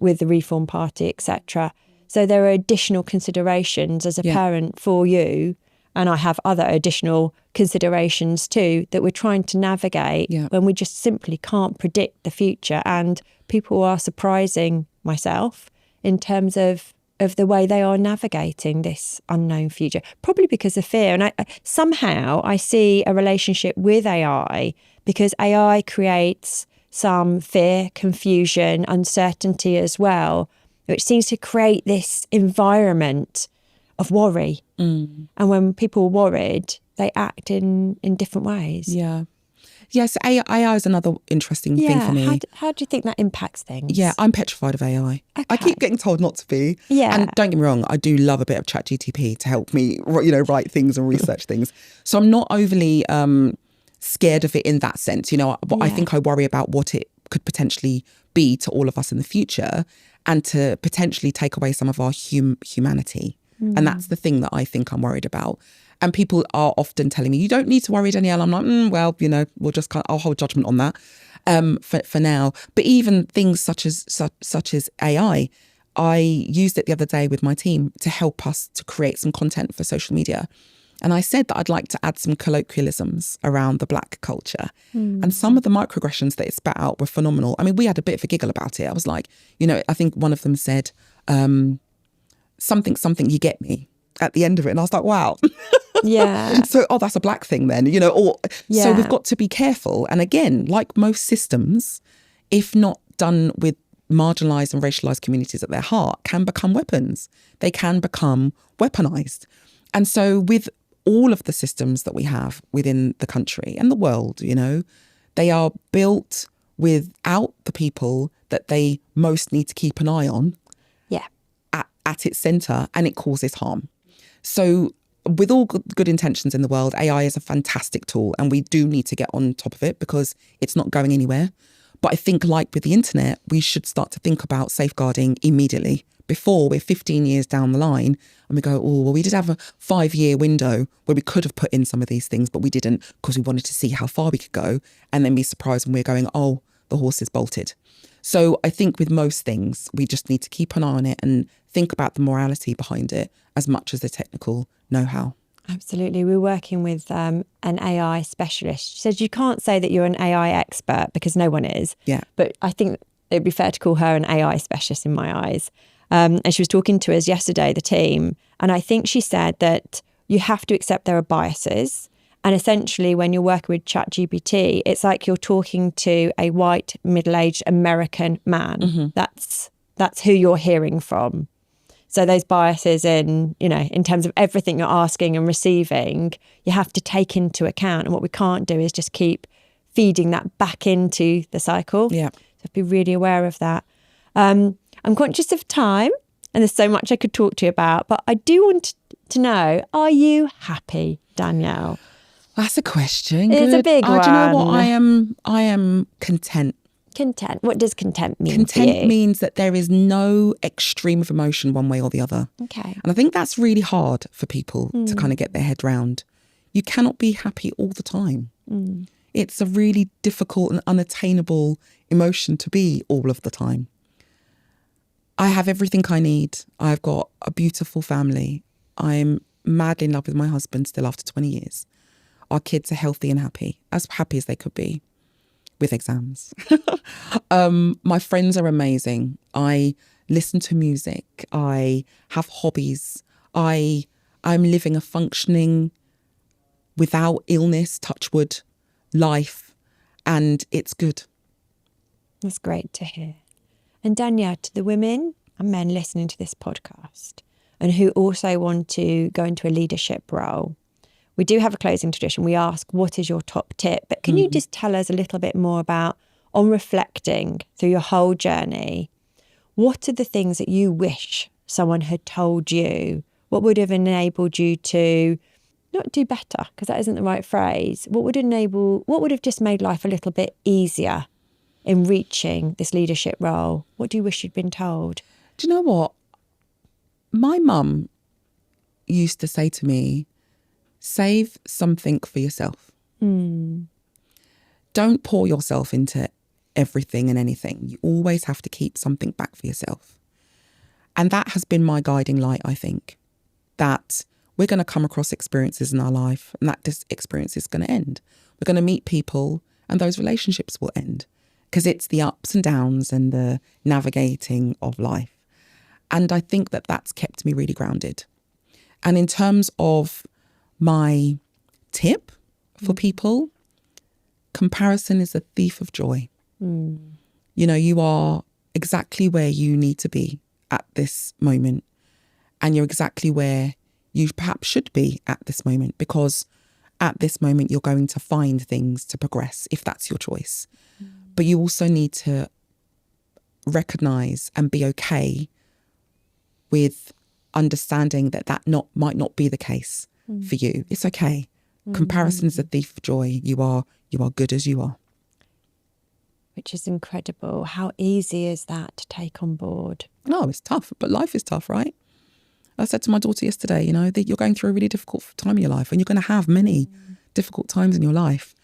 Speaker 1: with the Reform Party, etc. So there are additional considerations as a parent for you, and I have other additional considerations too that we're trying to navigate when we just simply can't predict the future. And people are surprising myself in terms of the way they are navigating this unknown future, probably because of fear. And somehow I see a relationship with AI, because AI creates some fear, confusion, uncertainty as well, which seems to create this environment of worry. And when people are worried, they act in different ways.
Speaker 2: Yeah. Yes, AI is another interesting thing for me.
Speaker 1: How do you think that impacts things?
Speaker 2: Yeah, I'm petrified of AI.
Speaker 1: Okay.
Speaker 2: I keep getting told not to be.
Speaker 1: Yeah.
Speaker 2: And don't get me wrong, I do love a bit of ChatGPT to help me, you know, write things and research things. So I'm not overly scared of it in that sense. You know, I think I worry about what it could potentially be to all of us in the future, and to potentially take away some of our humanity. And that's the thing that I think I'm worried about. And people are often telling me, you don't need to worry, Danielle. I'm like, well, you know, I'll hold judgment on that for now. But even things such as AI, I used it the other day with my team to help us to create some content for social media. And I said that I'd like to add some colloquialisms around the Black culture. And some of the microaggressions that it spat out were phenomenal. I mean, we had a bit of a giggle about it. I was like, you know, I think one of them said, something, you get me, at the end of it. And I was like, wow.
Speaker 1: Yeah.
Speaker 2: So, that's a Black thing then, you know, so we've got to be careful. And again, like most systems, if not done with marginalised and racialised communities at their heart, can become weapons. They can become weaponised. And so with all of the systems that we have within the country and the world, you know, they are built without the people that they most need to keep an eye on at its centre, and it causes harm. So with all good intentions in the world, AI is a fantastic tool, and we do need to get on top of it because it's not going anywhere. But I think, like with the internet, we should start to think about safeguarding immediately, before we're 15 years down the line and we go, oh, well, we did have a 5-year window where we could have put in some of these things, but we didn't because we wanted to see how far we could go, and then be surprised when we're going, oh, the horse is bolted. So I think with most things, we just need to keep an eye on it and think about the morality behind it as much as the technical know-how.
Speaker 1: Absolutely. We're working with an AI specialist. She says you can't say that you're an AI expert because no one is.
Speaker 2: Yeah.
Speaker 1: But I think it'd be fair to call her an AI specialist in my eyes. And she was talking to us yesterday, the team, and I think she said that you have to accept there are biases. And essentially, when you're working with ChatGPT, it's like you're talking to a white, middle-aged American man. Mm-hmm. That's who you're hearing from. So those biases in terms of everything you're asking and receiving, you have to take into account. And what we can't do is just keep feeding that back into the cycle.
Speaker 2: Yeah.
Speaker 1: So So be really aware of that. I'm conscious of time and there's so much I could talk to you about, but I do want to know, are you happy, Danielle?
Speaker 2: That's a question.
Speaker 1: It's a big one.
Speaker 2: Do you know what? I am content.
Speaker 1: Content. What does content mean
Speaker 2: Content
Speaker 1: for you?
Speaker 2: means that there is no extreme of emotion one way or the other.
Speaker 1: Okay.
Speaker 2: And I think that's really hard for people to kind of get their head round. You cannot be happy all the time. It's a really difficult and unattainable emotion to be all of the time. I have everything I need. I've got a beautiful family. I'm madly in love with my husband still after 20 years. Our kids are healthy and happy as they could be with exams. My friends are amazing. I listen to music. I have hobbies. I'm living a functioning, without illness, touch wood, life, and it's good.
Speaker 1: That's great to hear. And Danielle, to the women and men listening to this podcast and who also want to go into a leadership role, we do have a closing tradition. We ask, what is your top tip? But can you just tell us a little bit more about, on reflecting through your whole journey, what are the things that you wish someone had told you? What would have enabled you to not do better, because that isn't the right phrase. What would have just made life a little bit easier in reaching this leadership role? What do you wish you'd been told?
Speaker 2: Do you know what? My mum used to say to me, save something for yourself. Don't pour yourself into everything and anything. You always have to keep something back for yourself. And that has been my guiding light, I think, that we're going to come across experiences in our life and that this experience is going to end. We're going to meet people and those relationships will end because it's the ups and downs and the navigating of life. And I think that that's kept me really grounded. And in terms of my tip for people, comparison is a thief of joy. You know, you are exactly where you need to be at this moment, and you're exactly where you perhaps should be at this moment, because at this moment you're going to find things to progress if that's your choice. But you also need to recognise and be okay with understanding that might not be the case for you. It's okay. Comparison is a thief of joy. You are good as you are.
Speaker 1: Which is incredible. How easy is that to take on board?
Speaker 2: No, it's tough, but life is tough, right? I said to my daughter yesterday, you know, that you're going through a really difficult time in your life and you're going to have many difficult times in your life.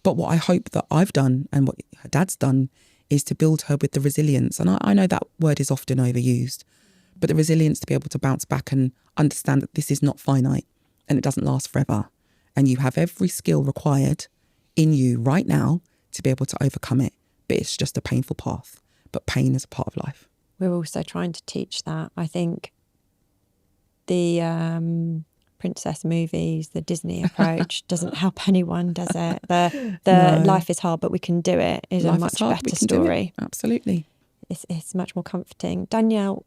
Speaker 2: But what I hope that I've done and what her dad's done is to build her with the resilience. And I know that word is often overused, but the resilience to be able to bounce back and understand that this is not finite and it doesn't last forever. And you have every skill required in you right now to be able to overcome it. But it's just a painful path. But pain is a part of life.
Speaker 1: We're also trying to teach that. I think the princess movies, the Disney approach doesn't help anyone, does it? The
Speaker 2: No.
Speaker 1: life is hard, but we can do it is
Speaker 2: Life
Speaker 1: a much
Speaker 2: is hard, we
Speaker 1: better
Speaker 2: can do it.
Speaker 1: story.
Speaker 2: Absolutely.
Speaker 1: It's much more comforting. Danielle,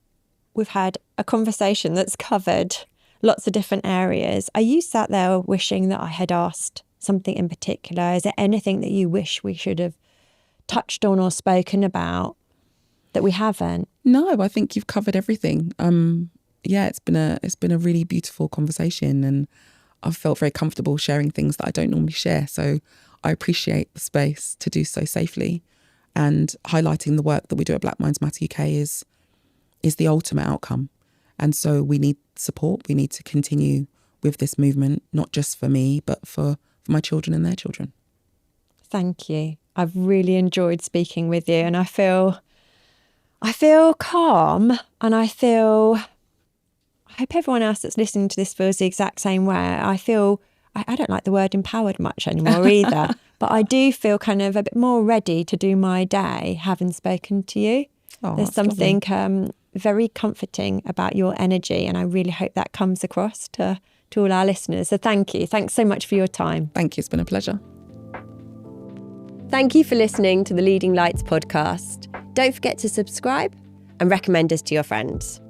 Speaker 1: we've had a conversation that's covered lots of different areas. Are you sat there wishing that I had asked something in particular? Is there anything that you wish we should have touched on or spoken about that we haven't?
Speaker 2: No, I think you've covered everything. Yeah, it's been a really beautiful conversation, and I've felt very comfortable sharing things that I don't normally share. So I appreciate the space to do so safely, and highlighting the work that we do at Black Minds Matter UK is the ultimate outcome. And so we need support. We need to continue with this movement, not just for me, but for my children and their children.
Speaker 1: Thank you. I've really enjoyed speaking with you, and I feel calm, and I hope everyone else that's listening to this feels the exact same way. I don't like the word empowered much anymore either, but I do feel kind of a bit more ready to do my day having spoken to you.
Speaker 2: Oh,
Speaker 1: There's
Speaker 2: that's
Speaker 1: something
Speaker 2: lovely.
Speaker 1: very comforting about your energy, and I really hope that comes across to all our listeners. So thank you. Thanks so much for your time.
Speaker 2: Thank you. It's been a pleasure.
Speaker 1: Thank you for listening to the Leading Lights podcast. Don't forget to subscribe and recommend us to your friends.